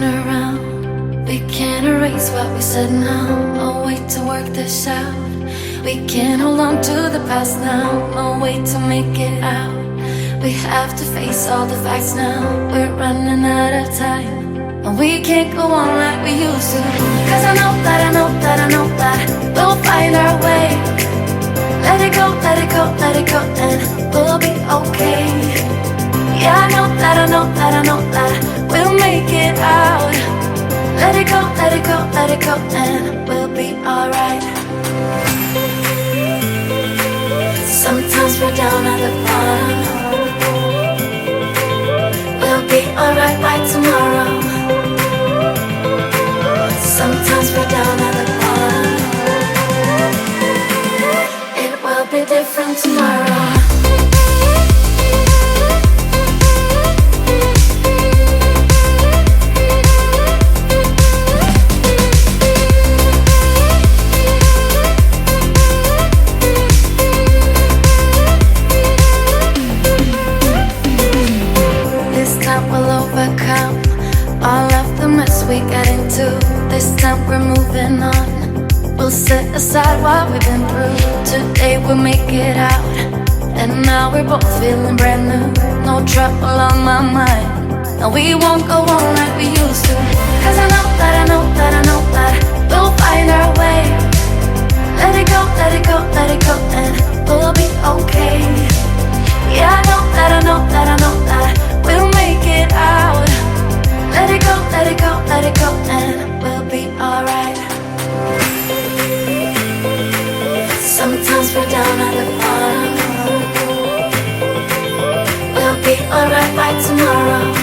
turn around. We can't erase what we said now. No way to work this out. We can't hold on to the past now. No way to make it out. We have to face all the facts now. We're running out of time, and we can't go on like we used to. Cause I know that, I know that, I know that we'll find our way. Let it go, let it go, let it go, and we'll be okay. Yeah, I know that, I know that, I know that we'll make it out. Let it go, let it go, let it go, and we'll be alright. Sometimes we're down at the bottom. We'll be alright by tomorrow. Sometimes we're down at the bottom. It will be different tomorrow. All of the mess we got into. This time we're moving on. We'll set aside what we've been through. Today we'll make it out. And now we're both feeling brand new. No trouble on my mind. No, we won't go on like we used to. Cause I know that, I know that, I know that we'll find our way. Let it go, let it go, let it go, and we'll be okay. Yeah, I know that, I know that, I know that we'll make it out. Let it go, let it go, let it go, and we'll be alright. Sometimes we're down at the bottom. We'll be alright by tomorrow.